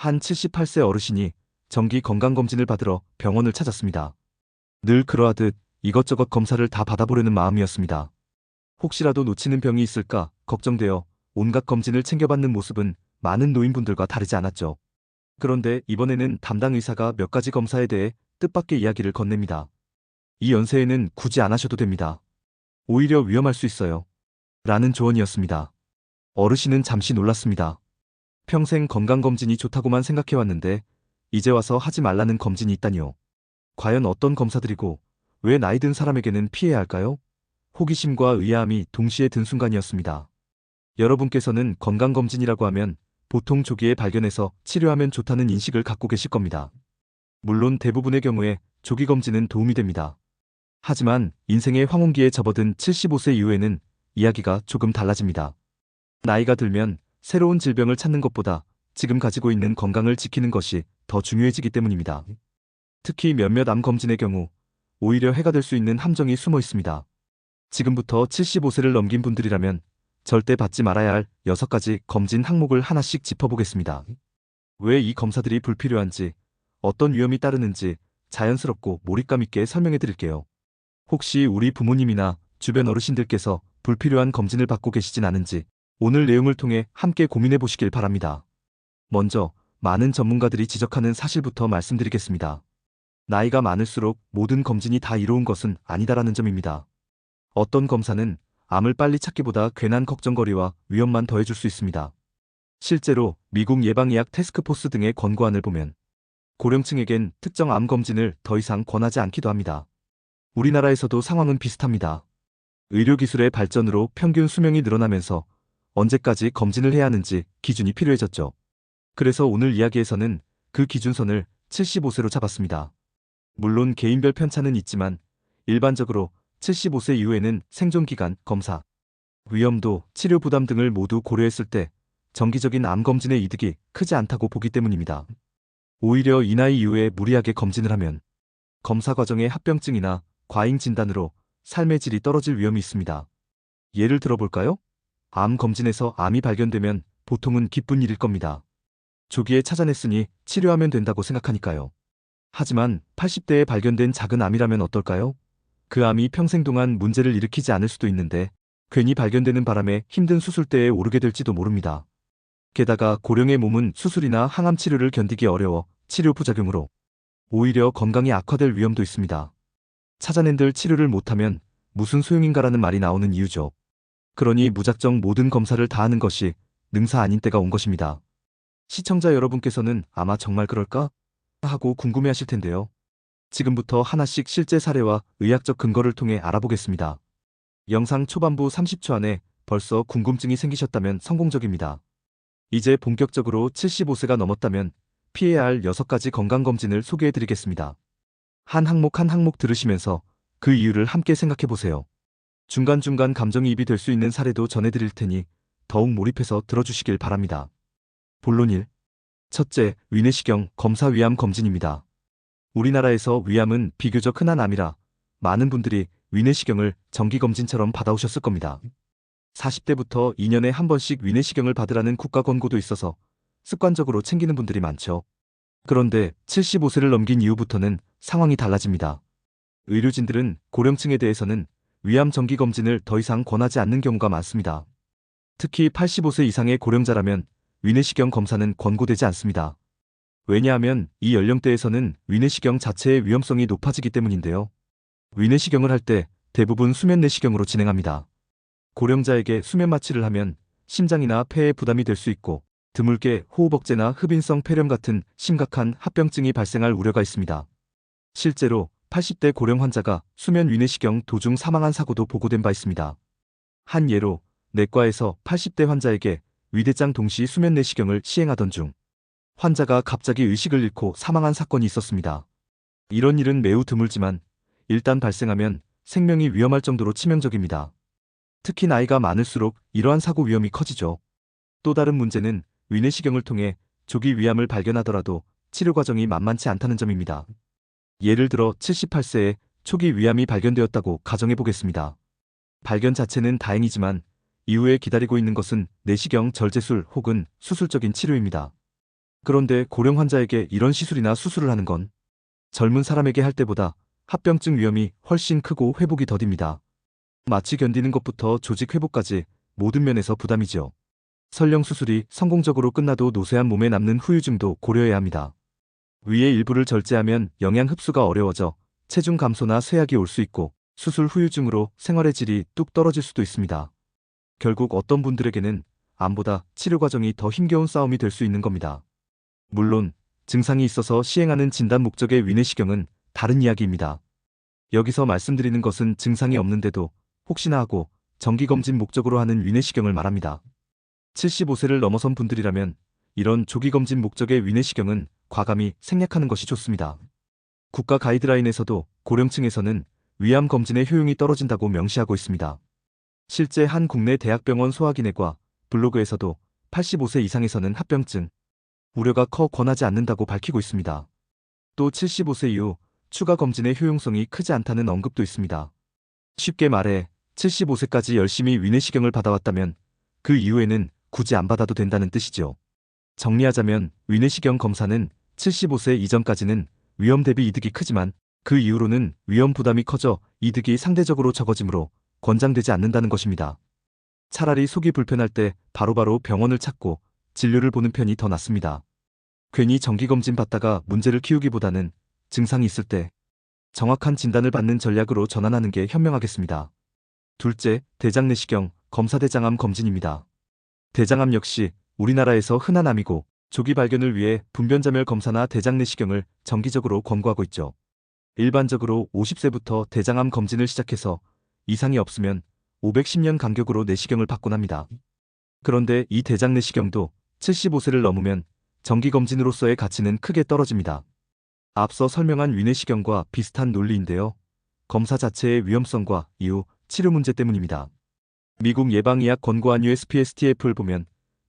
한 78세 어르신이 정기 건강검진을 받으러 병원을 찾았습니다. 늘 그러하듯 이것저것 검사를 다 받아보려는 마음이었습니다. 혹시라도 놓치는 병이 있을까 걱정되어 온갖 검진을 챙겨받는 모습은 많은 노인분들과 다르지 않았죠. 그런데 이번에는 담당 의사가 몇 가지 검사에 대해 뜻밖의 이야기를 건넵니다. 이 연세에는 굳이 안 하셔도 됩니다. 오히려 위험할 수 있어요. 라는 조언이었습니다. 어르신은 잠시 놀랐습니다. 평생 건강검진이 좋다고만 생각해왔는데 이제 와서 하지 말라는 검진이 있다니요. 과연 어떤 검사들이고 왜 나이 든 사람에게는 피해야 할까요? 호기심과 의아함이 동시에 든 순간이었습니다. 여러분께서는 건강검진이라고 하면 보통 조기에 발견해서 치료하면 좋다는 인식을 갖고 계실 겁니다. 물론 대부분의 경우에 조기검진은 도움이 됩니다. 하지만 인생의 황혼기에 접어든 75세 이후에는 이야기가 조금 달라집니다. 나이가 들면 새로운 질병을 찾는 것보다 지금 가지고 있는 건강을 지키는 것이 더 중요해지기 때문입니다. 특히 몇몇 암 검진의 경우 오히려 해가 될 수 있는 함정이 숨어 있습니다. 지금부터 75세를 넘긴 분들이라면 절대 받지 말아야 할 6가지 검진 항목을 하나씩 짚어보겠습니다. 왜 이 검사들이 불필요한지, 어떤 위험이 따르는지 자연스럽고 몰입감 있게 설명해 드릴게요. 혹시 우리 부모님이나 주변 어르신들께서 불필요한 검진을 받고 계시진 않은지 오늘 내용을 통해 함께 고민해 보시길 바랍니다. 먼저 많은 전문가들이 지적하는 사실부터 말씀드리겠습니다. 나이가 많을수록 모든 검진이 다 이로운 것은 아니다라는 점입니다. 어떤 검사는 암을 빨리 찾기보다 괜한 걱정거리와 위험만 더해줄 수 있습니다. 실제로 미국 예방의학 태스크포스 등의 권고안을 보면 고령층에겐 특정 암 검진을 더 이상 권하지 않기도 합니다. 우리나라에서도 상황은 비슷합니다. 의료기술의 발전으로 평균 수명이 늘어나면서 언제까지 검진을 해야 하는지 기준이 필요해졌죠. 그래서 오늘 이야기에서는 그 기준선을 75세로 잡았습니다. 물론 개인별 편차는 있지만 일반적으로 75세 이후에는 생존기간, 검사, 위험도, 치료 부담 등을 모두 고려했을 때 정기적인 암 검진의 이득이 크지 않다고 보기 때문입니다. 오히려 이 나이 이후에 무리하게 검진을 하면 검사 과정의 합병증이나 과잉 진단으로 삶의 질이 떨어질 위험이 있습니다. 예를 들어볼까요? 암 검진에서 암이 발견되면 보통은 기쁜 일일 겁니다. 조기에 찾아냈으니 치료하면 된다고 생각하니까요. 하지만 80대에 발견된 작은 암이라면 어떨까요? 그 암이 평생 동안 문제를 일으키지 않을 수도 있는데 괜히 발견되는 바람에 힘든 수술대에 오르게 될지도 모릅니다. 게다가 고령의 몸은 수술이나 항암 치료를 견디기 어려워 치료 부작용으로 오히려 건강이 악화될 위험도 있습니다. 찾아낸들 치료를 못하면 무슨 소용인가라는 말이 나오는 이유죠. 그러니 무작정 모든 검사를 다 하는 것이 능사 아닌 때가 온 것입니다. 시청자 여러분께서는 아마 정말 그럴까? 하고 궁금해하실 텐데요. 지금부터 하나씩 실제 사례와 의학적 근거를 통해 알아보겠습니다. 영상 초반부 30초 안에 벌써 궁금증이 생기셨다면 성공적입니다. 이제 본격적으로 75세가 넘었다면 피해야 할 6가지 건강검진을 소개해드리겠습니다. 한 항목 들으시면서 그 이유를 함께 생각해보세요. 중간중간 감정이입이 될 수 있는 사례도 전해드릴 테니 더욱 몰입해서 들어주시길 바랍니다. 본론 1. 첫째, 위내시경 검사 위암 검진입니다. 우리나라에서 위암은 비교적 흔한 암이라 많은 분들이 위내시경을 정기검진처럼 받아오셨을 겁니다. 40대부터 2년에 한 번씩 위내시경을 받으라는 국가 권고도 있어서 습관적으로 챙기는 분들이 많죠. 그런데 75세를 넘긴 이후부터는 상황이 달라집니다. 의료진들은 고령층에 대해서는 위암 정기검진을 더 이상 권하지 않는 경우가 많습니다. 특히 85세 이상의 고령자라면 위내시경 검사는 권고되지 않습니다. 왜냐하면 이 연령대에서는 위내시경 자체의 위험성이 높아지기 때문인데요. 위내시경을 할 때 대부분 수면 내시경으로 진행합니다. 고령자에게 수면 마취를 하면 심장이나 폐에 부담이 될 수 있고 드물게 호흡억제나 흡인성 폐렴 같은 심각한 합병증이 발생할 우려가 있습니다. 실제로 80대 고령 환자가 수면 위내시경 도중 사망한 사고도 보고된 바 있습니다. 한 예로 내과에서 80대 환자에게 위대장 동시 수면 내시경을 시행하던 중 환자가 갑자기 의식을 잃고 사망한 사건이 있었습니다. 이런 일은 매우 드물지만 일단 발생하면 생명이 위험할 정도로 치명적입니다. 특히 나이가 많을수록 이러한 사고 위험이 커지죠. 또 다른 문제는 위내시경을 통해 조기 위암을 발견하더라도 치료 과정이 만만치 않다는 점입니다. 예를 들어 78세에 초기 위암이 발견되었다고 가정해 보겠습니다. 발견 자체는 다행이지만 이후에 기다리고 있는 것은 내시경 절제술 혹은 수술적인 치료입니다. 그런데 고령 환자에게 이런 시술이나 수술을 하는 건 젊은 사람에게 할 때보다 합병증 위험이 훨씬 크고 회복이 더딥니다. 마취 견디는 것부터 조직 회복까지 모든 면에서 부담이지요. 설령 수술이 성공적으로 끝나도 노쇠한 몸에 남는 후유증도 고려해야 합니다. 위의 일부를 절제하면 영양 흡수가 어려워져 체중 감소나 쇠약이 올 수 있고 수술 후유증으로 생활의 질이 뚝 떨어질 수도 있습니다. 결국 어떤 분들에게는 암보다 치료 과정이 더 힘겨운 싸움이 될 수 있는 겁니다. 물론 증상이 있어서 시행하는 진단 목적의 위내시경은 다른 이야기입니다. 여기서 말씀드리는 것은 증상이 없는데도 혹시나 하고 정기검진 목적으로 하는 위내시경을 말합니다. 75세를 넘어선 분들이라면 이런 조기검진 목적의 위내시경은 과감히 생략하는 것이 좋습니다. 국가 가이드라인에서도 고령층에서는 위암 검진의 효용이 떨어진다고 명시하고 있습니다. 실제 한 국내 대학병원 소화기내과 블로그에서도 85세 이상에서는 합병증 우려가 커 권하지 않는다고 밝히고 있습니다. 또 75세 이후 추가 검진의 효용성이 크지 않다는 언급도 있습니다. 쉽게 말해 75세까지 열심히 위내시경을 받아왔다면 그 이후에는 굳이 안 받아도 된다는 뜻이죠. 정리하자면 위내시경 검사는 75세 이전까지는 위험 대비 이득이 크지만 그 이후로는 위험 부담이 커져 이득이 상대적으로 적어지므로 권장되지 않는다는 것입니다. 차라리 속이 불편할 때 바로바로 병원을 찾고 진료를 보는 편이 더 낫습니다. 괜히 정기검진 받다가 문제를 키우기보다는 증상이 있을 때 정확한 진단을 받는 전략으로 전환하는 게 현명하겠습니다. 둘째, 대장내시경, 검사대장암 검진입니다. 대장암 역시 우리나라에서 흔한 암이고 조기 발견을 위해 분변자멸 검사나 대장내시경을 정기적으로 권고하고 있죠. 일반적으로 50세부터 대장암 검진을 시작해서 이상이 없으면 510년 간격으로 내시경을 받곤 합니다. 그런데 이 대장내시경도 75세를 넘으면 정기검진으로서의 가치는 크게 떨어집니다. 앞서 설명한 위내시경과 비슷한 논리인데요. 검사 자체의 위험성과 이후 치료 문제 때문입니다. 미국 예방의학 권고안 USPSTF를 보면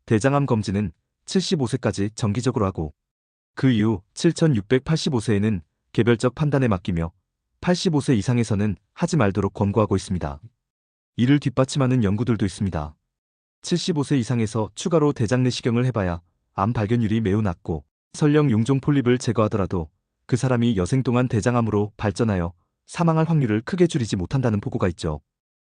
대장암 검진은 75세까지 정기적으로 하고 그 이후 7685세에는 개별적 판단에 맡기며 85세 이상에서는 하지 말도록 권고하고 있습니다. 이를 뒷받침하는 연구들도 있습니다. 75세 이상에서 추가로 대장내시경을 해봐야 암 발견율이 매우 낮고 설령 용종 폴립을 제거하더라도 그 사람이 여생 동안 대장암으로 발전하여 사망할 확률을 크게 줄이지 못한다는 보고가 있죠.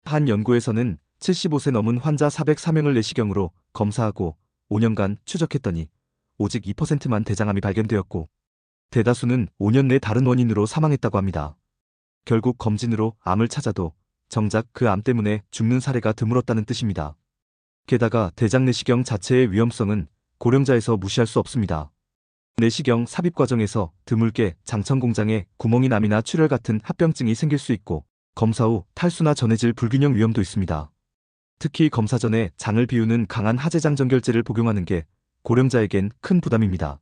한 연구에서는 75세 넘은 환자 404명을 내시경으로 검사하고 5년간 추적했더니 오직 2%만 대장암이 발견되었고 대다수는 5년 내 다른 원인으로 사망했다고 합니다. 결국 검진으로 암을 찾아도 정작 그 암 때문에 죽는 사례가 드물었다는 뜻입니다. 게다가 대장내시경 자체의 위험성은 고령자에서 무시할 수 없습니다. 내시경 삽입 과정에서 드물게 장천 공장에 구멍이 남이나 출혈 같은 합병증이 생길 수 있고 검사 후 탈수나 전해질 불균형 위험도 있습니다. 특히 검사 전에 장을 비우는 강한 하재장 정결제를 복용하는 게 고령자에겐 큰 부담입니다.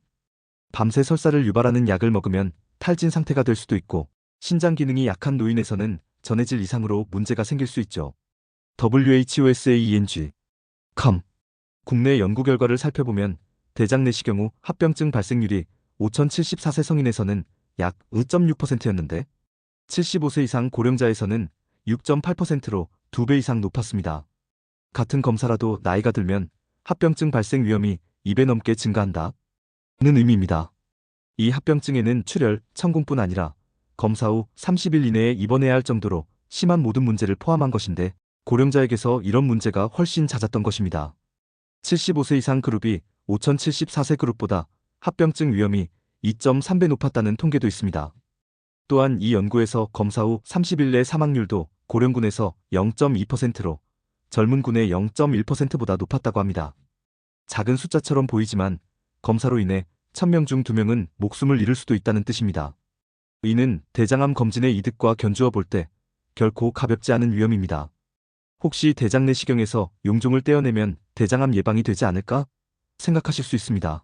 밤새 설사를 유발하는 약을 먹으면 탈진 상태가 될 수도 있고 신장 기능이 약한 노인에서는 전해질 이상으로 문제가 생길 수 있죠. WHOSAENG.com 국내 연구 결과를 살펴보면 대장내시경 후 합병증 발생률이 5074세 성인에서는 약 5.6%였는데 75세 이상 고령자에서는 6.8%로 2배 이상 높았습니다. 같은 검사라도 나이가 들면 합병증 발생 위험이 2배 넘게 증가한다는 의미입니다. 이 합병증에는 출혈, 천공뿐 아니라 검사 후 30일 이내에 입원해야 할 정도로 심한 모든 문제를 포함한 것인데 고령자에게서 이런 문제가 훨씬 잦았던 것입니다. 75세 이상 그룹이 5074세 그룹보다 합병증 위험이 2.3배 높았다는 통계도 있습니다. 또한 이 연구에서 검사 후 30일 내 사망률도 고령군에서 0.2%로 젊은군의 0.1%보다 높았다고 합니다. 작은 숫자처럼 보이지만 검사로 인해 1000명 중 2명은 목숨을 잃을 수도 있다는 뜻입니다. 이는 대장암 검진의 이득과 견주어 볼 때 결코 가볍지 않은 위험입니다. 혹시 대장내시경에서 용종을 떼어내면 대장암 예방이 되지 않을까 생각하실 수 있습니다.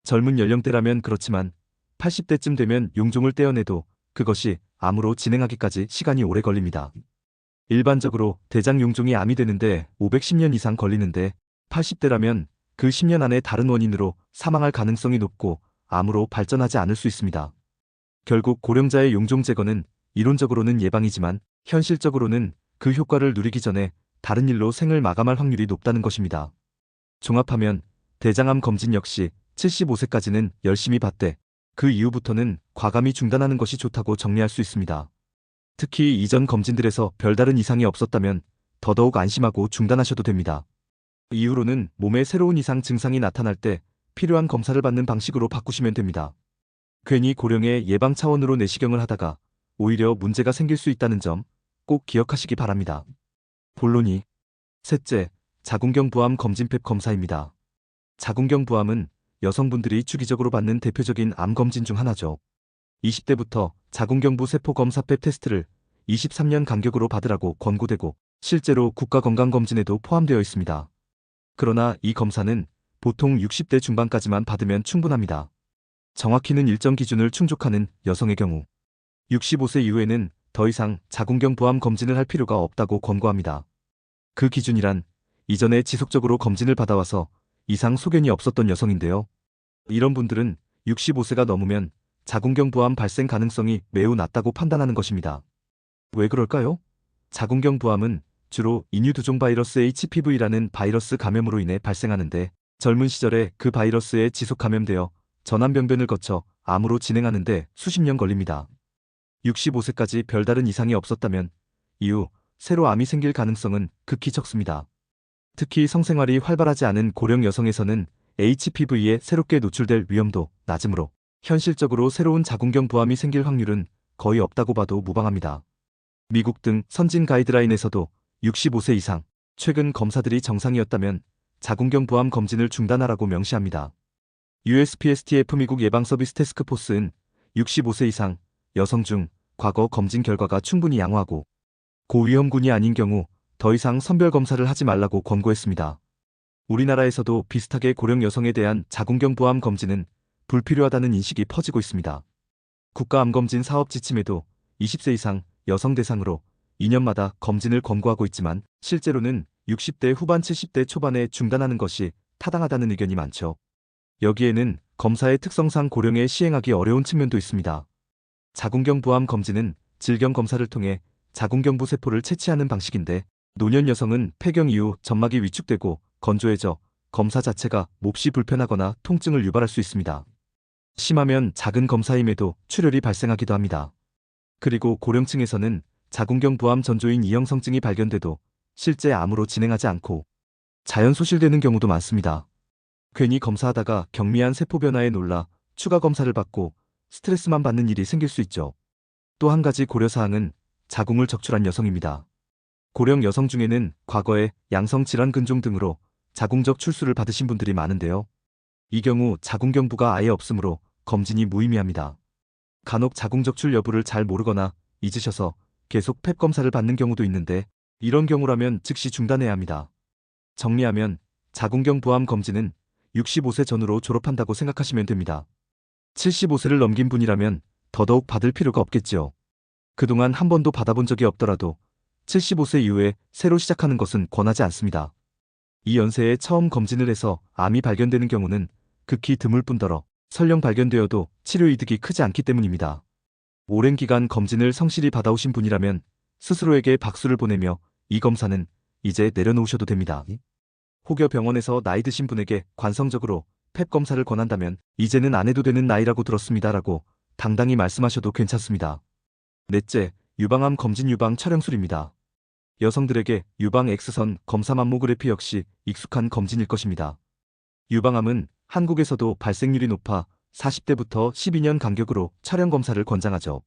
젊은 연령대라면 그렇지만 80대쯤 되면 용종을 떼어내도 그것이 암으로 진행하기까지 시간이 오래 걸립니다. 일반적으로 대장 용종이 암이 되는데 510년 이상 걸리는데 80대라면 그 10년 안에 다른 원인으로 사망할 가능성이 높고 암으로 발전하지 않을 수 있습니다. 결국 고령자의 용종 제거는 이론적으로는 예방이지만 현실적으로는 그 효과를 누리기 전에 다른 일로 생을 마감할 확률이 높다는 것입니다. 종합하면 대장암 검진 역시 75세까지는 열심히 봤대. 그 이후부터는 과감히 중단하는 것이 좋다고 정리할 수 있습니다. 특히 이전 검진들에서 별다른 이상이 없었다면 더더욱 안심하고 중단하셔도 됩니다. 이후로는 몸에 새로운 이상 증상이 나타날 때 필요한 검사를 받는 방식으로 바꾸시면 됩니다. 괜히 고령의 예방 차원으로 내시경을 하다가 오히려 문제가 생길 수 있다는 점 꼭 기억하시기 바랍니다. 본론이 셋째, 자궁경부암 검진팩 검사입니다. 자궁경부암은 여성분들이 주기적으로 받는 대표적인 암 검진 중 하나죠. 20대부터 자궁경부 세포 검사 팩 테스트를 23년 간격으로 받으라고 권고되고 실제로 국가건강검진에도 포함되어 있습니다. 그러나 이 검사는 보통 60대 중반까지만 받으면 충분합니다. 정확히는 일정 기준을 충족하는 여성의 경우 65세 이후에는 더 이상 자궁경부암 검진을 할 필요가 없다고 권고합니다. 그 기준이란 이전에 지속적으로 검진을 받아와서 이상 소견이 없었던 여성인데요. 이런 분들은 65세가 넘으면 자궁경부암 발생 가능성이 매우 낮다고 판단하는 것입니다. 왜 그럴까요? 자궁경부암은 주로 인유두종 바이러스 HPV라는 바이러스 감염으로 인해 발생하는데 젊은 시절에 그 바이러스에 지속 감염되어 전암병변을 거쳐 암으로 진행하는데 수십 년 걸립니다. 65세까지 별다른 이상이 없었다면 이후 새로 암이 생길 가능성은 극히 적습니다. 특히 성생활이 활발하지 않은 고령 여성에서는 HPV에 새롭게 노출될 위험도 낮으므로 현실적으로 새로운 자궁경부암이 생길 확률은 거의 없다고 봐도 무방합니다. 미국 등 선진 가이드라인에서도 65세 이상, 최근 검사들이 정상이었다면 자궁경부암 검진을 중단하라고 명시합니다. USPSTF 미국 예방서비스 태스크포스는 65세 이상 여성 중 과거 검진 결과가 충분히 양호하고 고위험군이 아닌 경우 더 이상 선별 검사를 하지 말라고 권고했습니다. 우리나라에서도 비슷하게 고령 여성에 대한 자궁경부암 검진은 불필요하다는 인식이 퍼지고 있습니다. 국가암검진 사업 지침에도 20세 이상 여성 대상으로 2년마다 검진을 권고하고 있지만 실제로는 60대 후반 70대 초반에 중단하는 것이 타당하다는 의견이 많죠. 여기에는 검사의 특성상 고령에 시행하기 어려운 측면도 있습니다. 자궁경부암 검진은 질경 검사를 통해 자궁경부 세포를 채취하는 방식인데 노년 여성은 폐경 이후 점막이 위축되고 건조해져 검사 자체가 몹시 불편하거나 통증을 유발할 수 있습니다. 심하면 작은 검사임에도 출혈이 발생하기도 합니다. 그리고 고령층에서는 자궁경부암 전조인 이형성증이 발견돼도 실제 암으로 진행하지 않고 자연 소실되는 경우도 많습니다. 괜히 검사하다가 경미한 세포 변화에 놀라 추가 검사를 받고 스트레스만 받는 일이 생길 수 있죠. 또 한 가지 고려사항은 자궁을 적출한 여성입니다. 고령 여성 중에는 과거에 양성 질환 근종 등으로 자궁적 출수를 받으신 분들이 많은데요. 이 경우 자궁경부가 아예 없으므로 검진이 무의미합니다. 간혹 자궁적출 여부를 잘 모르거나 잊으셔서 계속 펩 검사를 받는 경우도 있는데 이런 경우라면 즉시 중단해야 합니다. 정리하면 자궁경부암 검진은 65세 전후로 졸업한다고 생각하시면 됩니다. 75세를 넘긴 분이라면 더더욱 받을 필요가 없겠지요. 그동안 한 번도 받아본 적이 없더라도 75세 이후에 새로 시작하는 것은 권하지 않습니다. 이 연세에 처음 검진을 해서 암이 발견되는 경우는 극히 드물 뿐더러 설령 발견되어도 치료 이득이 크지 않기 때문입니다. 오랜 기간 검진을 성실히 받아오신 분이라면 스스로에게 박수를 보내며 이 검사는 이제 내려놓으셔도 됩니다. 혹여 병원에서 나이 드신 분에게 관성적으로 펩 검사를 권한다면 이제는 안 해도 되는 나이라고 들었습니다라고 당당히 말씀하셔도 괜찮습니다. 넷째, 유방암 검진 유방 촬영술입니다. 여성들에게 유방 X선 검사 맘모그래피 역시 익숙한 검진일 것입니다. 유방암은 한국에서도 발생률이 높아 40대부터 12년 간격으로 촬영 검사를 권장하죠.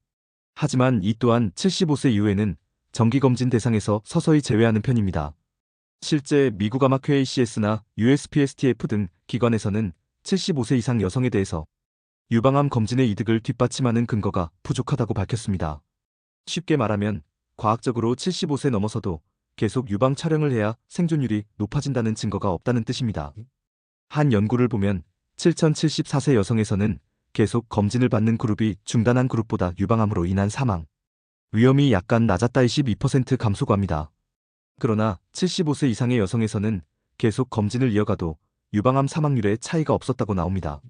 하지만 이 또한 75세 이후에는 정기검진 대상에서 서서히 제외하는 편입니다. 실제 미국 암학회 ACS나 USPSTF 등 기관에서는 75세 이상 여성에 대해서 유방암 검진의 이득을 뒷받침하는 근거가 부족하다고 밝혔습니다. 쉽게 말하면 과학적으로 75세 넘어서도 계속 유방 촬영을 해야 생존율이 높아진다는 증거가 없다는 뜻입니다. 한 연구를 보면 7074세 여성에서는 계속 검진을 받는 그룹이 중단한 그룹보다 유방암으로 인한 사망 위험이 약간 낮았다 22% 감소가 합니다. 그러나 75세 이상의 여성에서는 계속 검진을 이어가도 유방암 사망률에 차이가 없었다고 나옵니다.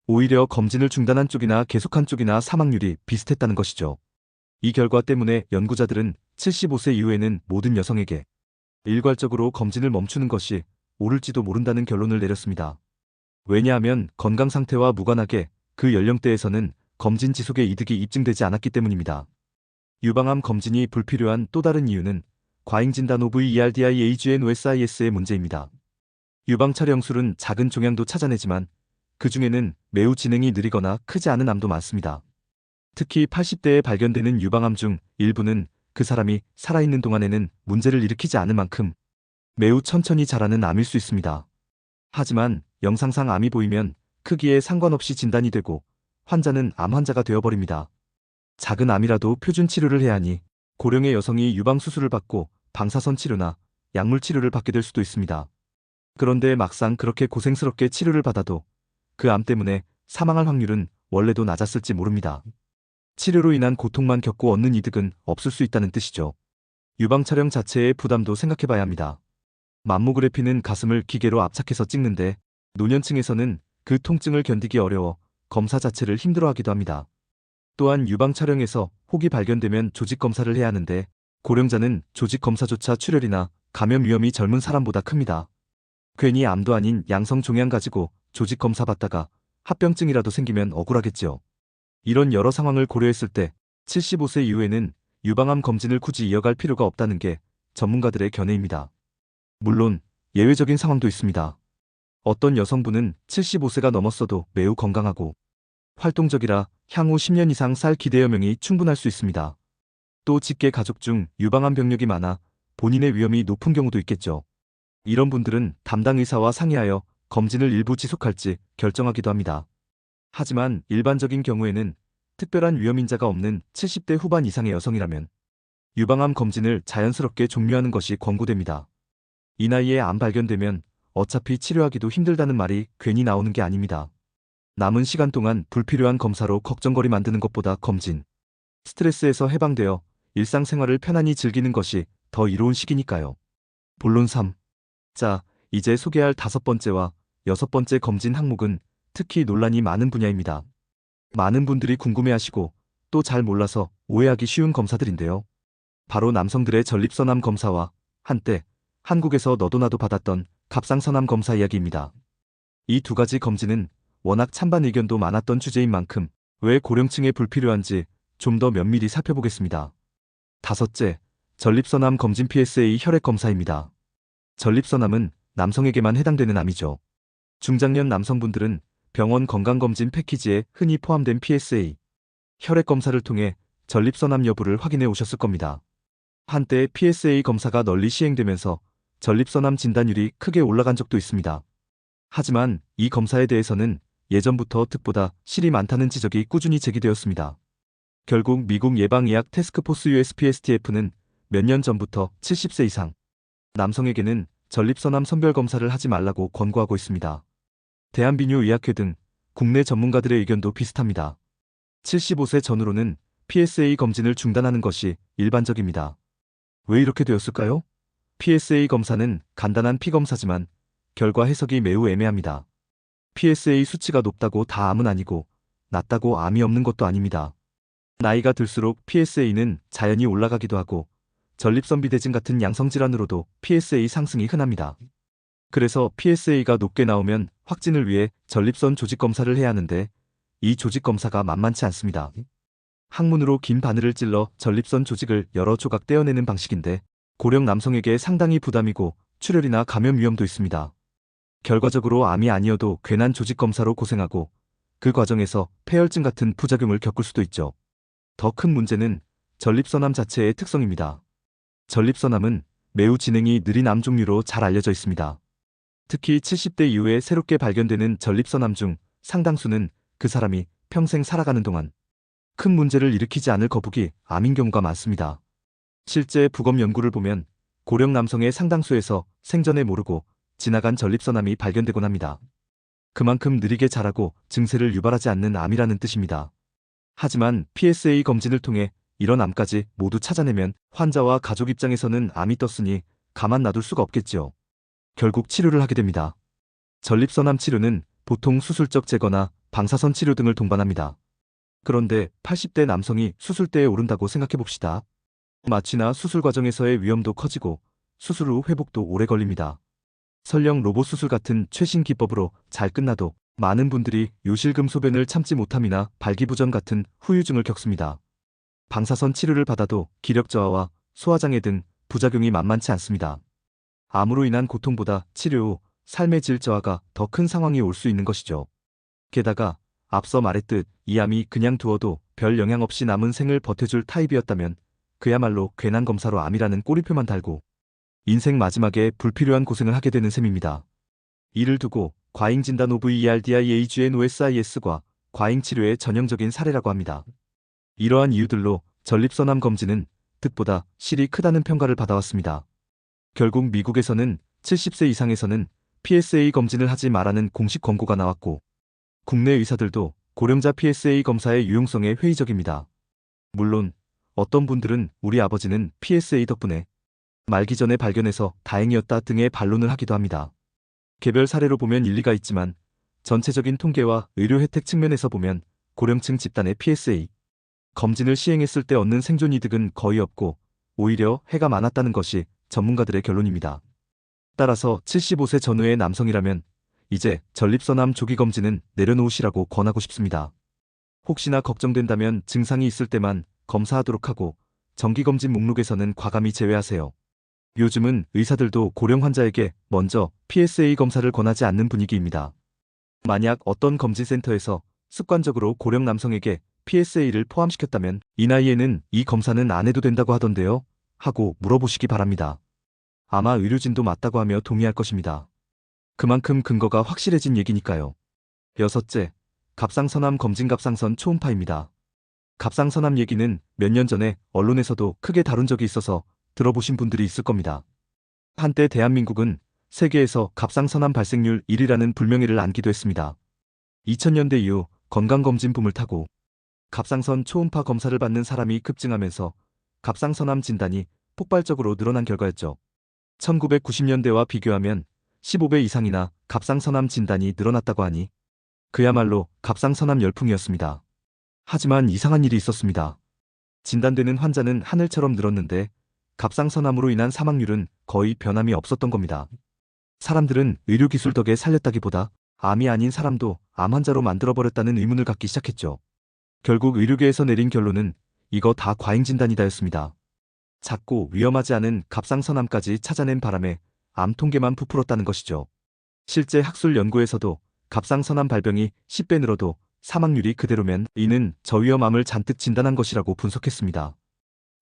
오히려 검진을 중단한 쪽이나 계속한 쪽이나 사망률이 비슷했다는 것이죠. 이 결과 때문에 연구자들은 75세 이후에는 모든 여성에게 일괄적으로 검진을 멈추는 것이 옳을지도 모른다는 결론을 내렸습니다. 왜냐하면 건강 상태와 무관하게 그 연령대에서는 검진 지속의 이득이 입증되지 않았기 때문입니다. 유방암 검진이 불필요한 또 다른 이유는 과잉진단 OVERDIAGNOSIS의 문제입니다. 유방 촬영술은 작은 종양도 찾아내지만 그 중에는 매우 진행이 느리거나 크지 않은 암도 많습니다. 특히 80대에 발견되는 유방암 중 일부는 그 사람이 살아있는 동안에는 문제를 일으키지 않을 만큼 매우 천천히 자라는 암일 수 있습니다. 하지만 영상상 암이 보이면 크기에 상관없이 진단이 되고 환자는 암 환자가 되어버립니다. 작은 암이라도 표준 치료를 해야 하니 고령의 여성이 유방 수술을 받고 방사선 치료나 약물 치료를 받게 될 수도 있습니다. 그런데 막상 그렇게 고생스럽게 치료를 받아도 그 암 때문에 사망할 확률은 원래도 낮았을지 모릅니다. 치료로 인한 고통만 겪고 얻는 이득은 없을 수 있다는 뜻이죠. 유방 촬영 자체의 부담도 생각해봐야 합니다. 맘모그래피는 가슴을 기계로 압착해서 찍는데 노년층에서는 그 통증을 견디기 어려워 검사 자체를 힘들어하기도 합니다. 또한 유방 촬영에서 혹이 발견되면 조직 검사를 해야 하는데 고령자는 조직 검사조차 출혈이나 감염 위험이 젊은 사람보다 큽니다. 괜히 암도 아닌 양성 종양 가지고 조직 검사 받다가 합병증이라도 생기면 억울하겠지요. 이런 여러 상황을 고려했을 때 75세 이후에는 유방암 검진을 굳이 이어갈 필요가 없다는 게 전문가들의 견해입니다. 물론 예외적인 상황도 있습니다. 어떤 여성분은 75세가 넘었어도 매우 건강하고 활동적이라 향후 10년 이상 살 기대여명이 충분할 수 있습니다. 또 직계 가족 중 유방암 병력이 많아 본인의 위험이 높은 경우도 있겠죠. 이런 분들은 담당 의사와 상의하여 검진을 일부 지속할지 결정하기도 합니다. 하지만 일반적인 경우에는 특별한 위험인자가 없는 70대 후반 이상의 여성이라면 유방암 검진을 자연스럽게 종료하는 것이 권고됩니다. 이 나이에 암 발견되면 어차피 치료하기도 힘들다는 말이 괜히 나오는 게 아닙니다. 남은 시간 동안 불필요한 검사로 걱정거리 만드는 것보다 검진, 스트레스에서 해방되어 일상생활을 편안히 즐기는 것이 더 이로운 시기니까요. 본론 3. 자, 이제 소개할 5번째와 6번째 검진 항목은 특히 논란이 많은 분야입니다. 많은 분들이 궁금해하시고 또 잘 몰라서 오해하기 쉬운 검사들인데요. 바로 남성들의 전립선암 검사와 한때 한국에서 너도나도 받았던 갑상선암 검사 이야기입니다. 이 두 가지 검진은 워낙 찬반 의견도 많았던 주제인 만큼 왜 고령층에 불필요한지 좀 더 면밀히 살펴보겠습니다. 5째, 전립선암 검진 PSA 혈액 검사입니다. 전립선암은 남성에게만 해당되는 암이죠. 중장년 남성분들은 병원 건강검진 패키지에 흔히 포함된 PSA 혈액 검사를 통해 전립선암 여부를 확인해 오셨을 겁니다. 한때 PSA 검사가 널리 시행되면서 전립선암 진단율이 크게 올라간 적도 있습니다. 하지만 이 검사에 대해서는 예전부터 득보다 실이 많다는 지적이 꾸준히 제기되었습니다. 결국 미국 예방의학 태스크포스 USPSTF는 몇 년 전부터 70세 이상 남성에게는 전립선암 선별 검사를 하지 말라고 권고하고 있습니다. 대한비뇨의학회 등 국내 전문가들의 의견도 비슷합니다. 75세 전후로는 PSA 검진을 중단하는 것이 일반적입니다. 왜 이렇게 되었을까요? PSA 검사는 간단한 피검사지만 결과 해석이 매우 애매합니다. PSA 수치가 높다고 다 암은 아니고 낮다고 암이 없는 것도 아닙니다. 나이가 들수록 PSA는 자연히 올라가기도 하고 전립선 비대증 같은 양성질환으로도 PSA 상승이 흔합니다. 그래서 PSA가 높게 나오면 확진을 위해 전립선 조직 검사를 해야 하는데 이 조직 검사가 만만치 않습니다. 항문으로 긴 바늘을 찔러 전립선 조직을 여러 조각 떼어내는 방식인데 고령 남성에게 상당히 부담이고 출혈이나 감염 위험도 있습니다. 결과적으로 암이 아니어도 괜한 조직 검사로 고생하고 그 과정에서 폐혈증 같은 부작용을 겪을 수도 있죠. 더 큰 문제는 전립선암 자체의 특성입니다. 전립선암은 매우 진행이 느린 암 종류로 잘 알려져 있습니다. 특히 70대 이후에 새롭게 발견되는 전립선암 중 상당수는 그 사람이 평생 살아가는 동안 큰 문제를 일으키지 않을 거북이 암인 경우가 많습니다. 실제 부검 연구를 보면 고령 남성의 상당수에서 생전에 모르고 지나간 전립선암이 발견되곤 합니다. 그만큼 느리게 자라고 증세를 유발하지 않는 암이라는 뜻입니다. 하지만 PSA 검진을 통해 이런 암까지 모두 찾아내면 환자와 가족 입장에서는 암이 떴으니 가만 놔둘 수가 없겠지요. 결국 치료를 하게 됩니다. 전립선암 치료는 보통 수술적 제거나 방사선 치료 등을 동반합니다. 그런데 80대 남성이 수술대에 오른다고 생각해봅시다. 마취나 수술 과정에서의 위험도 커지고 수술 후 회복도 오래 걸립니다. 설령 로봇 수술 같은 최신 기법으로 잘 끝나도 많은 분들이 요실금 소변을 참지 못함이나 발기부전 같은 후유증을 겪습니다. 방사선 치료를 받아도 기력 저하와 소화장애 등 부작용이 만만치 않습니다. 암으로 인한 고통보다 치료 후 삶의 질 저하가 더 큰 상황이 올 수 있는 것이죠. 게다가 앞서 말했듯 이 암이 그냥 두어도 별 영향 없이 남은 생을 버텨줄 타입이었다면 그야말로 괜한 검사로 암이라는 꼬리표만 달고 인생 마지막에 불필요한 고생을 하게 되는 셈입니다. 이를 두고 과잉진단 OVERDIAGNOSIS과 과잉치료의 전형적인 사례라고 합니다. 이러한 이유들로 전립선암 검진은 득보다 실이 크다는 평가를 받아왔습니다. 결국 미국에서는 70세 이상에서는 PSA 검진을 하지 말라는 공식 권고가 나왔고 국내 의사들도 고령자 PSA 검사의 유용성에 회의적입니다. 물론 어떤 분들은 우리 아버지는 PSA 덕분에 말기 전에 발견해서 다행이었다 등의 반론을 하기도 합니다. 개별 사례로 보면 일리가 있지만 전체적인 통계와 의료 혜택 측면에서 보면 고령층 집단의 PSA 검진을 시행했을 때 얻는 생존 이득은 거의 없고 오히려 해가 많았다는 것이 전문가들의 결론입니다. 따라서 75세 전후의 남성이라면 이제 전립선암 조기 검진은 내려놓으시라고 권하고 싶습니다. 혹시나 걱정된다면 증상이 있을 때만 검사하도록 하고 정기검진 목록에서는 과감히 제외하세요. 요즘은 의사들도 고령 환자에게 먼저 PSA 검사를 권하지 않는 분위기입니다. 만약 어떤 검진센터에서 습관적으로 고령 남성에게 PSA를 포함시켰다면 이 나이에는 이 검사는 안 해도 된다고 하던데요? 하고 물어보시기 바랍니다. 아마 의료진도 맞다고 하며 동의할 것입니다. 그만큼 근거가 확실해진 얘기니까요. 여섯째, 갑상선암 검진 갑상선 초음파입니다. 갑상선암 얘기는 몇 년 전에 언론에서도 크게 다룬 적이 있어서 들어보신 분들이 있을 겁니다. 한때 대한민국은 세계에서 갑상선암 발생률 1위라는 불명예를 안기도 했습니다. 2000년대 이후 건강검진 붐을 타고 갑상선 초음파 검사를 받는 사람이 급증하면서 갑상선암 진단이 폭발적으로 늘어난 결과였죠. 1990년대와 비교하면 15배 이상이나 갑상선암 진단이 늘어났다고 하니 그야말로 갑상선암 열풍이었습니다. 하지만 이상한 일이 있었습니다. 진단되는 환자는 하늘처럼 늘었는데 갑상선암으로 인한 사망률은 거의 변함이 없었던 겁니다. 사람들은 의료기술 덕에 살렸다기보다 암이 아닌 사람도 암 환자로 만들어버렸다는 의문을 갖기 시작했죠. 결국 의료계에서 내린 결론은 이거 다 과잉진단이다였습니다. 작고 위험하지 않은 갑상선암까지 찾아낸 바람에 암 통계만 부풀었다는 것이죠. 실제 학술 연구에서도 갑상선암 발병이 10배 늘어도 사망률이 그대로면 이는 저위험암을 잔뜩 진단한 것이라고 분석했습니다.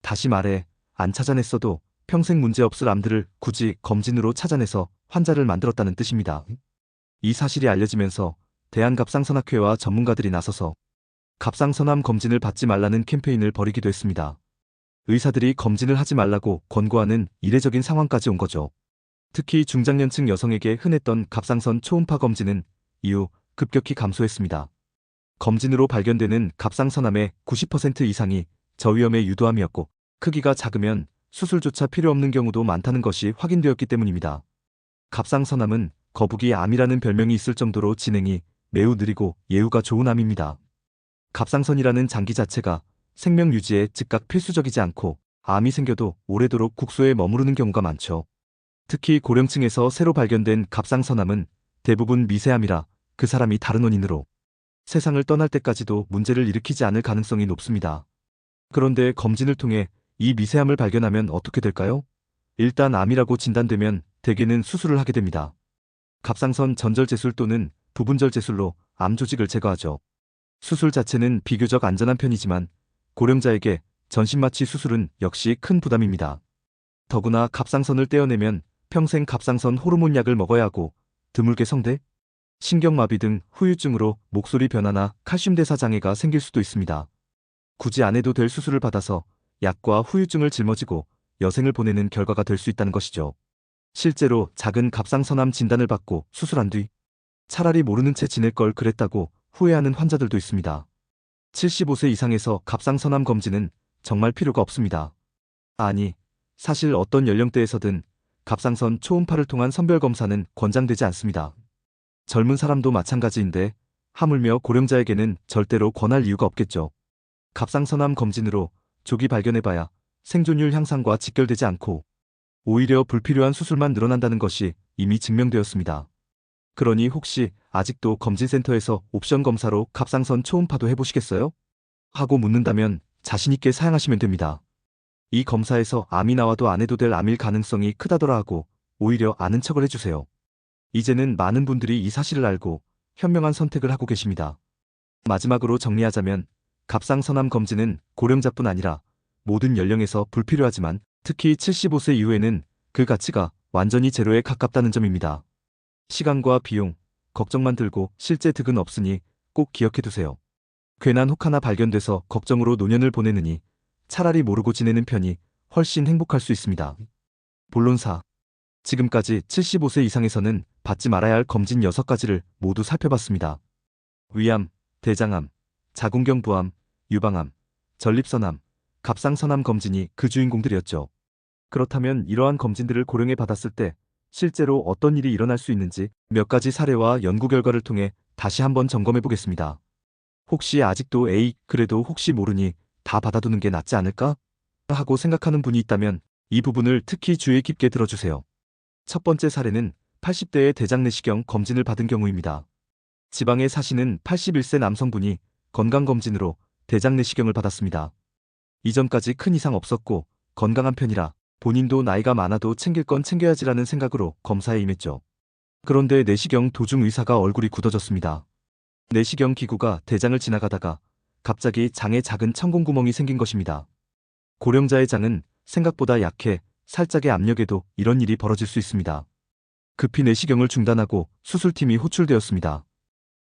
다시 말해 안 찾아냈어도 평생 문제없을 암들을 굳이 검진으로 찾아내서 환자를 만들었다는 뜻입니다. 이 사실이 알려지면서 대한갑상선학회와 전문가들이 나서서 갑상선암 검진을 받지 말라는 캠페인을 벌이기도 했습니다. 의사들이 검진을 하지 말라고 권고하는 이례적인 상황까지 온 거죠. 특히 중장년층 여성에게 흔했던 갑상선 초음파 검진은 이후 급격히 감소했습니다. 검진으로 발견되는 갑상선암의 90% 이상이 저위험의 유도암이었고 크기가 작으면 수술조차 필요 없는 경우도 많다는 것이 확인되었기 때문입니다. 갑상선암은 거북이 암이라는 별명이 있을 정도로 진행이 매우 느리고 예후가 좋은 암입니다. 갑상선이라는 장기 자체가 생명 유지에 즉각 필수적이지 않고 암이 생겨도 오래도록 국소에 머무르는 경우가 많죠. 특히 고령층에서 새로 발견된 갑상선암은 대부분 미세암이라 그 사람이 다른 원인으로 세상을 떠날 때까지도 문제를 일으키지 않을 가능성이 높습니다. 그런데 검진을 통해 이 미세암을 발견하면 어떻게 될까요? 일단 암이라고 진단되면 대개는 수술을 하게 됩니다. 갑상선 전절제술 또는 부분절제술로 암 조직을 제거하죠. 수술 자체는 비교적 안전한 편이지만 고령자에게 전신마취 수술은 역시 큰 부담입니다. 더구나 갑상선을 떼어내면 평생 갑상선 호르몬 약을 먹어야 하고 드물게 성대, 신경마비 등 후유증으로 목소리 변화나 칼슘 대사 장애가 생길 수도 있습니다. 굳이 안 해도 될 수술을 받아서 약과 후유증을 짊어지고 여생을 보내는 결과가 될 수 있다는 것이죠. 실제로 작은 갑상선암 진단을 받고 수술한 뒤 차라리 모르는 채 지낼 걸 그랬다고 후회하는 환자들도 있습니다. 75세 이상에서 갑상선암 검진은 정말 필요가 없습니다. 아니, 사실 어떤 연령대에서든 갑상선 초음파를 통한 선별검사는 권장되지 않습니다. 젊은 사람도 마찬가지인데 하물며 고령자에게는 절대로 권할 이유가 없겠죠. 갑상선암 검진으로 조기 발견해봐야 생존율 향상과 직결되지 않고 오히려 불필요한 수술만 늘어난다는 것이 이미 증명되었습니다. 그러니 혹시 아직도 검진센터에서 옵션 검사로 갑상선 초음파도 해보시겠어요? 하고 묻는다면 자신있게 사양하시면 됩니다. 이 검사에서 암이 나와도 안 해도 될 암일 가능성이 크다더라 하고 오히려 아는 척을 해주세요. 이제는 많은 분들이 이 사실을 알고 현명한 선택을 하고 계십니다. 마지막으로 정리하자면 갑상선암 검진은 고령자뿐 아니라 모든 연령에서 불필요하지만 특히 75세 이후에는 그 가치가 완전히 제로에 가깝다는 점입니다. 시간과 비용, 걱정만 들고 실제 득은 없으니 꼭 기억해두세요. 괜한 혹 하나 발견돼서 걱정으로 노년을 보내느니 차라리 모르고 지내는 편이 훨씬 행복할 수 있습니다. 본론사. 지금까지 75세 이상에서는 받지 말아야 할 검진 6가지를 모두 살펴봤습니다. 위암, 대장암, 자궁경부암, 유방암, 전립선암, 갑상선암 검진이 그 주인공들이었죠. 그렇다면 이러한 검진들을 고령에 받았을 때 실제로 어떤 일이 일어날 수 있는지 몇 가지 사례와 연구 결과를 통해 다시 한번 점검해 보겠습니다. 혹시 아직도 그래도 혹시 모르니 다 받아두는 게 낫지 않을까? 하고 생각하는 분이 있다면 이 부분을 특히 주의 깊게 들어주세요. 첫 번째 사례는 80대의 대장내시경 검진을 받은 경우입니다. 지방에 사시는 81세 남성분이 건강검진으로 대장내시경을 받았습니다. 이전까지 큰 이상 없었고 건강한 편이라 본인도 나이가 많아도 챙길 건 챙겨야지라는 생각으로 검사에 임했죠. 그런데 내시경 도중 의사가 얼굴이 굳어졌습니다. 내시경 기구가 대장을 지나가다가 갑자기 장에 작은 천공구멍이 생긴 것입니다. 고령자의 장은 생각보다 약해 살짝의 압력에도 이런 일이 벌어질 수 있습니다. 급히 내시경을 중단하고 수술팀이 호출되었습니다.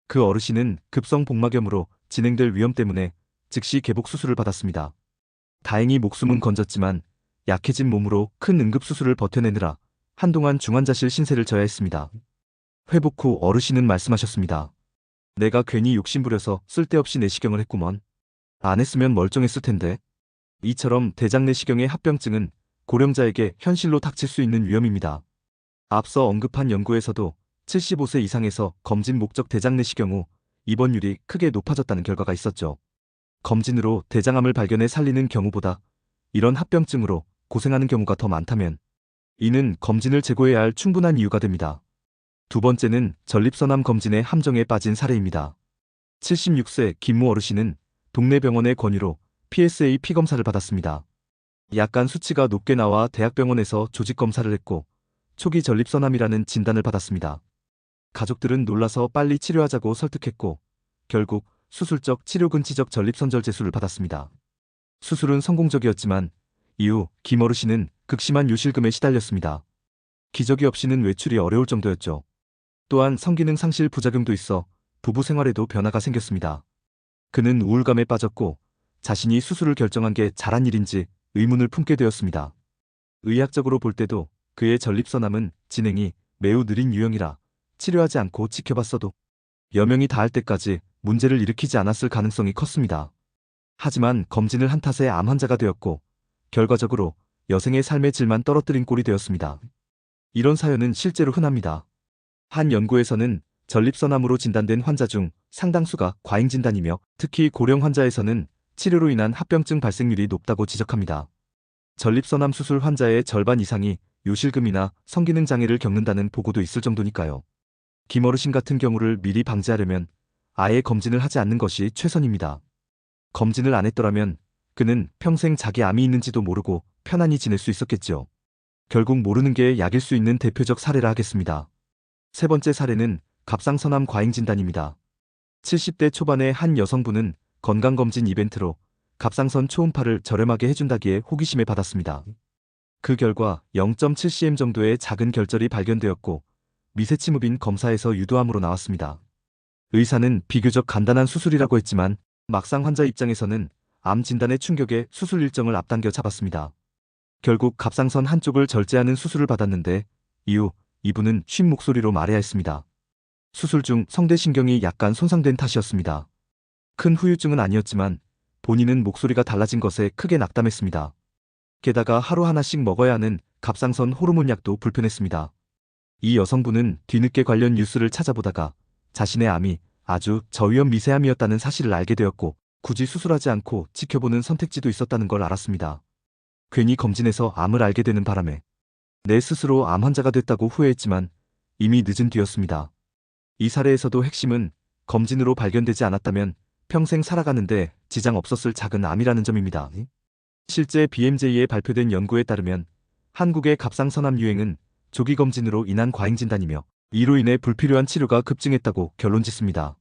그 어르신은 급성 복막염으로 진행될 위험 때문에 즉시 개복 수술을 받았습니다. 다행히 목숨은 건졌지만 약해진 몸으로 큰 응급수술을 버텨내느라 한동안 중환자실 신세를 져야 했습니다. 회복 후 어르신은 말씀하셨습니다. 내가 괜히 욕심부려서 쓸데없이 내시경을 했구먼. 안 했으면 멀쩡했을 텐데. 이처럼 대장내시경의 합병증은 고령자에게 현실로 닥칠 수 있는 위험입니다. 앞서 언급한 연구에서도 75세 이상에서 검진 목적 대장내시경 후 입원율이 크게 높아졌다는 결과가 있었죠. 검진으로 대장암을 발견해 살리는 경우보다 이런 합병증으로 고생하는 경우가 더 많다면 이는 검진을 재고해야 할 충분한 이유가 됩니다. 두 번째는 전립선암 검진의 함정에 빠진 사례입니다. 76세 김모 어르신은 동네 병원의 권유로 PSA 피검사를 받았습니다. 약간 수치가 높게 나와 대학병원에서 조직검사를 했고 초기 전립선암이라는 진단을 받았습니다. 가족들은 놀라서 빨리 치료하자고 설득했고 결국 수술적 치료근치적 전립선절제술을 받았습니다. 수술은 성공적이었지만 이후 김 어르신은 극심한 요실금에 시달렸습니다. 기저귀 없이는 외출이 어려울 정도였죠. 또한 성기능 상실 부작용도 있어 부부 생활에도 변화가 생겼습니다. 그는 우울감에 빠졌고 자신이 수술을 결정한 게 잘한 일인지 의문을 품게 되었습니다. 의학적으로 볼 때도 그의 전립선암은 진행이 매우 느린 유형이라 치료하지 않고 지켜봤어도 여명이 닿을 때까지 문제를 일으키지 않았을 가능성이 컸습니다. 하지만 검진을 한 탓에 암 환자가 되었고 결과적으로 여생의 삶의 질만 떨어뜨린 꼴이 되었습니다. 이런 사연은 실제로 흔합니다. 한 연구에서는 전립선암으로 진단된 환자 중 상당수가 과잉 진단이며 특히 고령 환자에서는 치료로 인한 합병증 발생률이 높다고 지적합니다. 전립선암 수술 환자의 절반 이상이 요실금이나 성기능 장애를 겪는다는 보고도 있을 정도니까요. 김 어르신 같은 경우를 미리 방지하려면 아예 검진을 하지 않는 것이 최선입니다. 검진을 안 했더라면 그는 평생 자기 암이 있는지도 모르고 편안히 지낼 수 있었겠죠. 결국 모르는 게 약일 수 있는 대표적 사례라 하겠습니다. 세 번째 사례는 갑상선암 과잉 진단입니다. 70대 초반의 한 여성분은 건강검진 이벤트로 갑상선 초음파를 저렴하게 해준다기에 호기심에 받았습니다. 그 결과 0.7cm 정도의 작은 결절이 발견되었고 미세침흡인 검사에서 유도암으로 나왔습니다. 의사는 비교적 간단한 수술이라고 했지만 막상 환자 입장에서는 암 진단의 충격에 수술 일정을 앞당겨 잡았습니다. 결국 갑상선 한쪽을 절제하는 수술을 받았는데 이후 이분은 쉰 목소리로 말해야 했습니다. 수술 중 성대신경이 약간 손상된 탓이었습니다. 큰 후유증은 아니었지만 본인은 목소리가 달라진 것에 크게 낙담했습니다. 게다가 하루 하나씩 먹어야 하는 갑상선 호르몬 약도 불편했습니다. 이 여성분은 뒤늦게 관련 뉴스를 찾아보다가 자신의 암이 아주 저위험 미세암이었다는 사실을 알게 되었고 굳이 수술하지 않고 지켜보는 선택지도 있었다는 걸 알았습니다. 괜히 검진에서 암을 알게 되는 바람에 내 스스로 암 환자가 됐다고 후회했지만 이미 늦은 뒤였습니다. 이 사례에서도 핵심은 검진으로 발견되지 않았다면 평생 살아가는데 지장 없었을 작은 암이라는 점입니다. 실제 BMJ에 발표된 연구에 따르면 한국의 갑상선암 유행은 조기 검진으로 인한 과잉 진단이며 이로 인해 불필요한 치료가 급증했다고 결론짓습니다.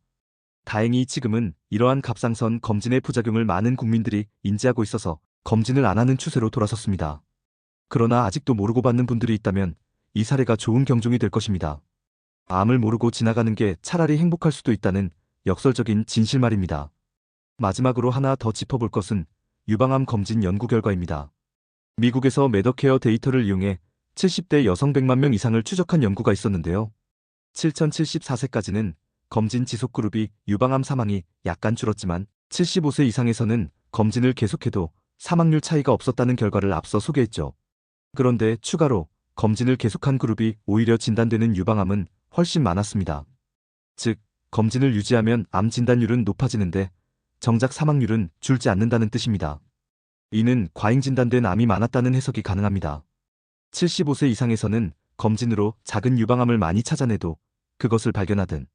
다행히 지금은 이러한 갑상선 검진의 부작용을 많은 국민들이 인지하고 있어서 검진을 안 하는 추세로 돌아섰습니다. 그러나 아직도 모르고 받는 분들이 있다면 이 사례가 좋은 경종이 될 것입니다. 암을 모르고 지나가는 게 차라리 행복할 수도 있다는 역설적인 진실말입니다. 마지막으로 하나 더 짚어볼 것은 유방암 검진 연구 결과입니다. 미국에서 메더케어 데이터를 이용해 70대 여성 100만 명 이상을 추적한 연구가 있었는데요. 7074세까지는 검진 지속 그룹이 유방암 사망이 약간 줄었지만 75세 이상에서는 검진을 계속해도 사망률 차이가 없었다는 결과를 앞서 소개했죠. 그런데 추가로 검진을 계속한 그룹이 오히려 진단되는 유방암은 훨씬 많았습니다. 즉, 검진을 유지하면 암 진단율은 높아지는데 정작 사망률은 줄지 않는다는 뜻입니다. 이는 과잉 진단된 암이 많았다는 해석이 가능합니다. 75세 이상에서는 검진으로 작은 유방암을 많이 찾아내도 그것을 발견하든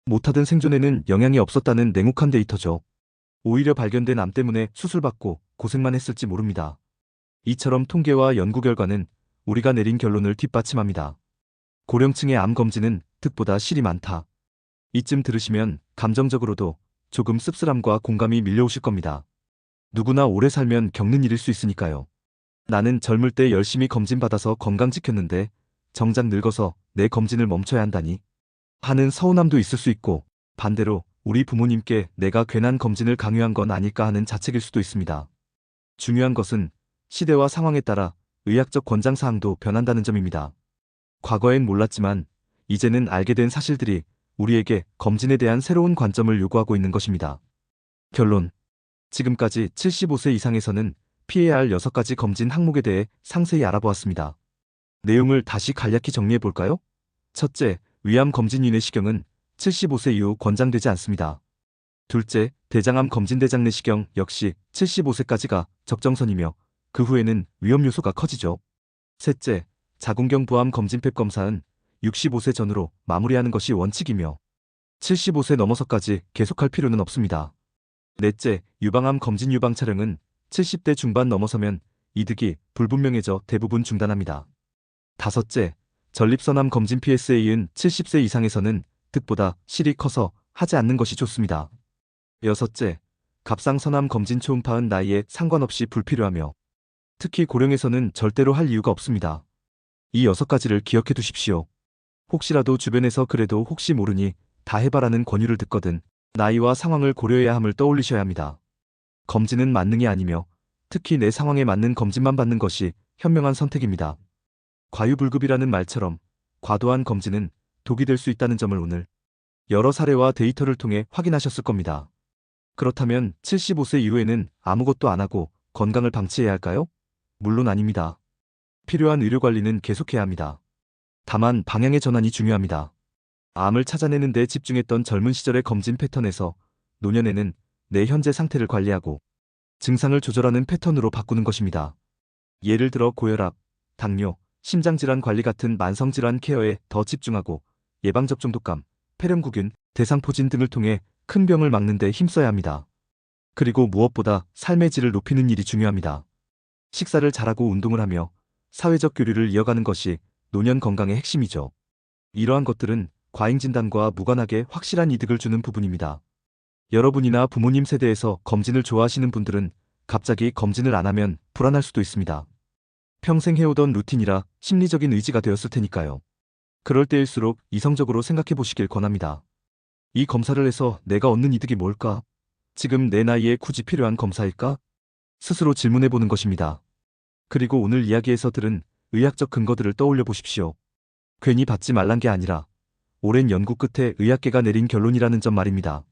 못하든 생존에는 영향이 없었다는 냉혹한 데이터죠. 오히려 발견된 암 때문에 수술받고 고생만 했을지 모릅니다. 이처럼 통계와 연구 결과는 우리가 내린 결론을 뒷받침합니다. 고령층의 암 검진은 득보다 실이 많다. 이쯤 들으시면 감정적으로도 조금 씁쓸함과 공감이 밀려오실 겁니다. 누구나 오래 살면 겪는 일일 수 있으니까요. 나는 젊을 때 열심히 검진 받아서 건강 지켰는데 정작 늙어서 내 검진을 멈춰야 한다니 하는 서운함도 있을 수 있고, 반대로 우리 부모님께 내가 괜한 검진을 강요한 건 아닐까 하는 자책일 수도 있습니다. 중요한 것은 시대와 상황에 따라 의학적 권장사항도 변한다는 점입니다. 과거엔 몰랐지만 이제는 알게 된 사실들이 우리에게 검진에 대한 새로운 관점을 요구하고 있는 것입니다. 결론. 지금까지 75세 이상에서는 피해야 할 6가지 검진 항목에 대해 상세히 알아보았습니다. 내용을 다시 간략히 정리해 볼까요? 첫째, 위암 검진 위내시경은 75세 이후 권장되지 않습니다. 둘째, 대장암 검진 대장 내시경 역시 75세까지가 적정선이며 그 후에는 위험 요소가 커지죠. 셋째, 자궁경 부암 검진 폐 검사는 65세 전후로 마무리하는 것이 원칙이며 75세 넘어서까지 계속할 필요는 없습니다. 넷째, 유방암 검진 유방 촬영은 70대 중반 넘어서면 이득이 불분명해져 대부분 중단합니다. 다섯째, 전립선암 검진 PSA은 70세 이상에서는 득보다 실이 커서 하지 않는 것이 좋습니다. 여섯째, 갑상선암 검진 초음파은 나이에 상관없이 불필요하며 특히 고령에서는 절대로 할 이유가 없습니다. 이 6가지를 기억해 두십시오. 혹시라도 주변에서 그래도 혹시 모르니 다 해봐라는 권유를 듣거든 나이와 상황을 고려해야 함을 떠올리셔야 합니다. 검진은 만능이 아니며 특히 내 상황에 맞는 검진만 받는 것이 현명한 선택입니다. 과유불급이라는 말처럼 과도한 검진은 독이 될 수 있다는 점을 오늘 여러 사례와 데이터를 통해 확인하셨을 겁니다. 그렇다면 75세 이후에는 아무것도 안 하고 건강을 방치해야 할까요? 물론 아닙니다. 필요한 의료관리는 계속해야 합니다. 다만 방향의 전환이 중요합니다. 암을 찾아내는 데 집중했던 젊은 시절의 검진 패턴에서 노년에는 내 현재 상태를 관리하고 증상을 조절하는 패턴으로 바꾸는 것입니다. 예를 들어 고혈압, 당뇨, 심장질환 관리 같은 만성질환 케어에 더 집중하고 예방접종 독감, 폐렴구균, 대상포진 등을 통해 큰 병을 막는 데 힘써야 합니다. 그리고 무엇보다 삶의 질을 높이는 일이 중요합니다. 식사를 잘하고 운동을 하며 사회적 교류를 이어가는 것이 노년 건강의 핵심이죠. 이러한 것들은 과잉 진단과 무관하게 확실한 이득을 주는 부분입니다. 여러분이나 부모님 세대에서 검진을 좋아하시는 분들은 갑자기 검진을 안 하면 불안할 수도 있습니다. 평생 해오던 루틴이라 심리적인 의지가 되었을 테니까요. 그럴 때일수록 이성적으로 생각해 보시길 권합니다. 이 검사를 해서 내가 얻는 이득이 뭘까? 지금 내 나이에 굳이 필요한 검사일까? 스스로 질문해 보는 것입니다. 그리고 오늘 이야기에서 들은 의학적 근거들을 떠올려 보십시오. 괜히 받지 말란 게 아니라 오랜 연구 끝에 의학계가 내린 결론이라는 점 말입니다.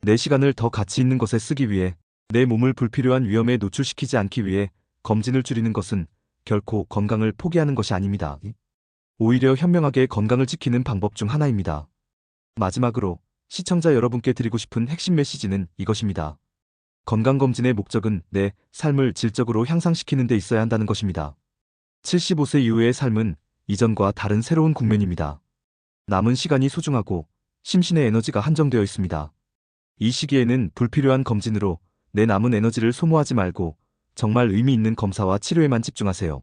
내 시간을 더 가치 있는 것에 쓰기 위해 내 몸을 불필요한 위험에 노출시키지 않기 위해 검진을 줄이는 것은 결코 건강을 포기하는 것이 아닙니다. 오히려 현명하게 건강을 지키는 방법 중 하나입니다. 마지막으로 시청자 여러분께 드리고 싶은 핵심 메시지는 이것입니다. 건강검진의 목적은 내 삶을 질적으로 향상시키는 데 있어야 한다는 것입니다. 75세 이후의 삶은 이전과 다른 새로운 국면입니다. 남은 시간이 소중하고 심신의 에너지가 한정되어 있습니다. 이 시기에는 불필요한 검진으로 내 남은 에너지를 소모하지 말고 정말 의미 있는 검사와 치료에만 집중하세요.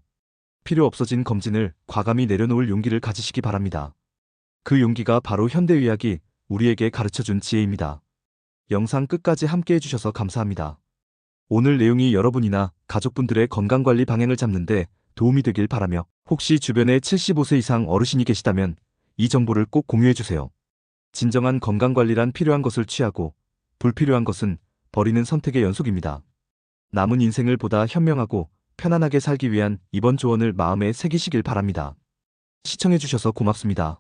필요 없어진 검진을 과감히 내려놓을 용기를 가지시기 바랍니다. 그 용기가 바로 현대의학이 우리에게 가르쳐준 지혜입니다. 영상 끝까지 함께 해주셔서 감사합니다. 오늘 내용이 여러분이나 가족분들의 건강관리 방향을 잡는데 도움이 되길 바라며 혹시 주변에 75세 이상 어르신이 계시다면 이 정보를 꼭 공유해주세요. 진정한 건강관리란 필요한 것을 취하고 불필요한 것은 버리는 선택의 연속입니다. 남은 인생을 보다 현명하고 편안하게 살기 위한 이번 조언을 마음에 새기시길 바랍니다. 시청해주셔서 고맙습니다.